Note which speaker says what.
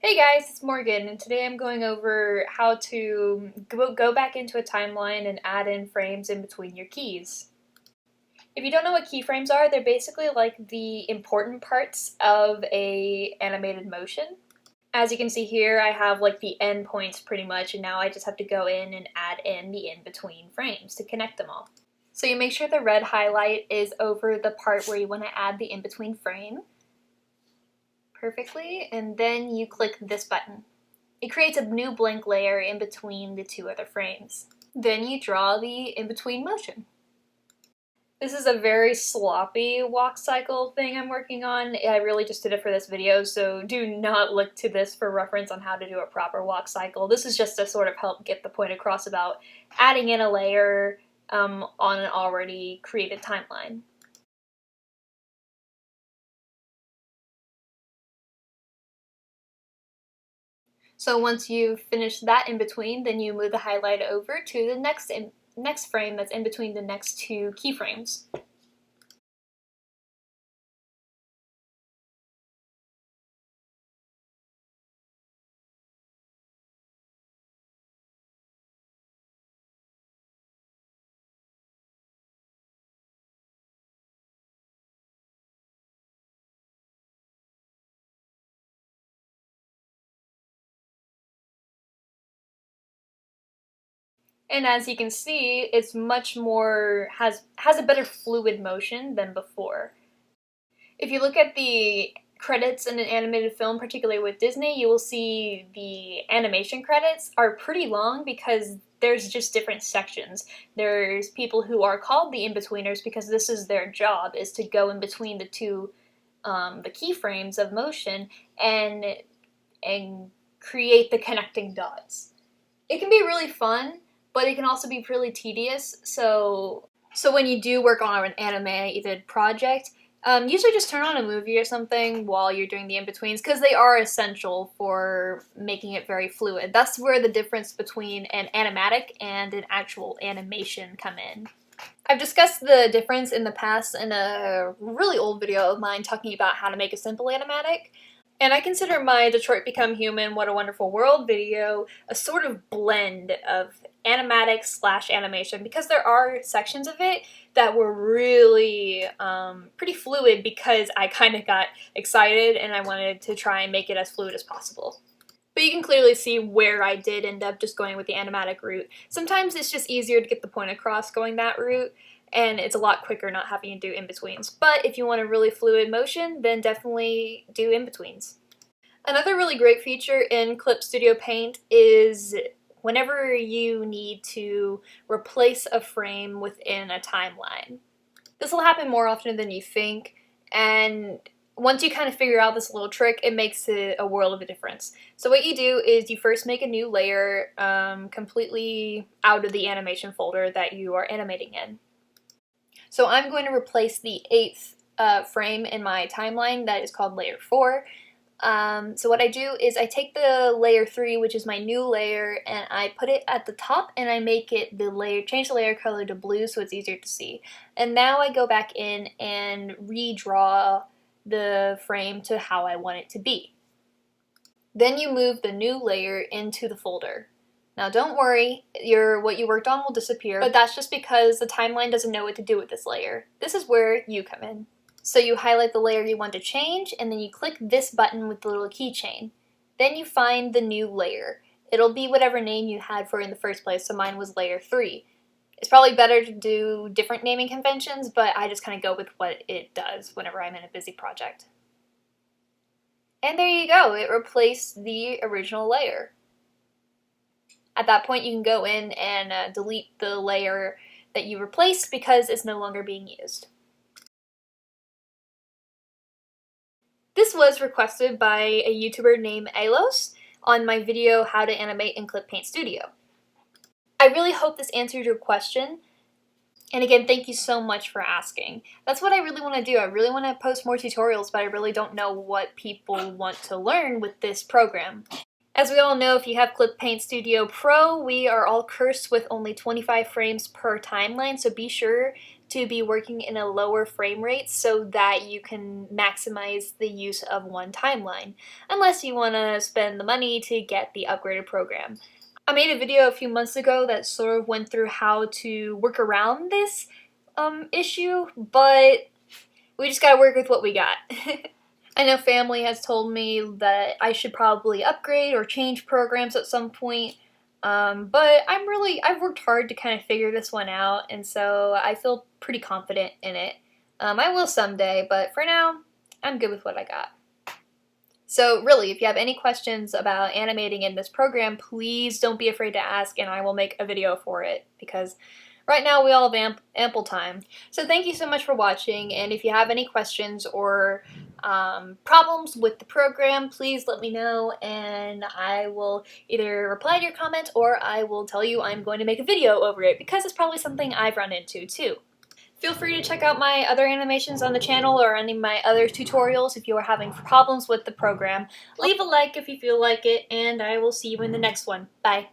Speaker 1: Hey guys, it's Morgan, and today I'm going over how to go back into a timeline and add in frames in between your keys. If you don't know what keyframes are, they're basically like the important parts of a animated motion. As you can see here, I have like the end points pretty much, and now I just have to go in and add in the in-between frames to connect them all. So you make sure the red highlight is over the part where you want to add the in-between frame perfectly, and then you click this button. It creates a new blank layer in between the two other frames. Then you draw the in-between motion. This is a very sloppy walk cycle thing I'm working on. I really just did it for this video, so do not look to this for reference on how to do a proper walk cycle. This is just to sort of help get the point across about adding in a layer on an already created timeline. So once you've finished that in between, then you move the highlight over to the next frame that's in between the next two keyframes. And as you can see, it's much more, has a better fluid motion than before. If you look at the credits in an animated film, particularly with Disney, you will see the animation credits are pretty long because there's just different sections. There's people who are called the in-betweeners because this is their job, is to go in between the two, the keyframes of motion and create the connecting dots. It can be really fun, but it can also be really tedious. So when you do work on an animated project, usually just turn on a movie or something while you're doing the in-betweens, because they are essential for making it very fluid. That's where the difference between an animatic and an actual animation come in. I've discussed the difference in the past in a really old video of mine talking about how to make a simple animatic. And I consider my Detroit Become Human, What a Wonderful World video a sort of blend of animatic / animation, because there are sections of it that were really pretty fluid because I kind of got excited and I wanted to try and make it as fluid as possible. But you can clearly see where I did end up just going with the animatic route. Sometimes it's just easier to get the point across going that route, and it's a lot quicker not having to do in-betweens. But if you want a really fluid motion, then definitely do in-betweens. Another really great feature in Clip Studio Paint is whenever you need to replace a frame within a timeline. This will happen more often than you think, and once you kind of figure out this little trick, it makes it a world of a difference. So what you do is you first make a new layer completely out of the animation folder that you are animating in. So I'm going to replace the 8th frame in my timeline that is called layer 4. So what I do is I take the layer 3, which is my new layer, and I put it at the top, and I make it change the layer color to blue so it's easier to see. And now I go back in and redraw the frame to how I want it to be. Then you move the new layer into the folder. Now don't worry, what you worked on will disappear, but that's just because the timeline doesn't know what to do with this layer. This is where you come in. So you highlight the layer you want to change, and then you click this button with the little keychain. Then you find the new layer. It'll be whatever name you had for it in the first place, so mine was layer 3. It's probably better to do different naming conventions, but I just kind of go with what it does whenever I'm in a busy project. And there you go, it replaced the original layer. At that point, you can go in and delete the layer that you replaced because it's no longer being used. This was requested by a YouTuber named Alos on my video How to Animate in Clip Paint Studio. I really hope this answered your question. And again, thank you so much for asking. That's what I really want to do. I really want to post more tutorials, but I really don't know what people want to learn with this program. As we all know, if you have Clip Paint Studio Pro, we are all cursed with only 25 frames per timeline, so be sure to be working in a lower frame rate so that you can maximize the use of one timeline, unless you want to spend the money to get the upgraded program. I made a video a few months ago that sort of went through how to work around this issue, but we just gotta work with what we got. I know family has told me that I should probably upgrade or change programs at some point, but I've worked hard to kind of figure this one out, and so I feel pretty confident in it. I will someday, but for now, I'm good with what I got. So really, if you have any questions about animating in this program, please don't be afraid to ask, and I will make a video for it, because right now we all have ample time. So thank you so much for watching, and if you have any questions or problems with the program, please let me know, and I will either reply to your comment or I will tell you I'm going to make a video over it, because it's probably something I've run into too. Feel free to check out my other animations on the channel or any of my other tutorials if you are having problems with the program. Leave a like if you feel like it, and I will see you in the next one. Bye!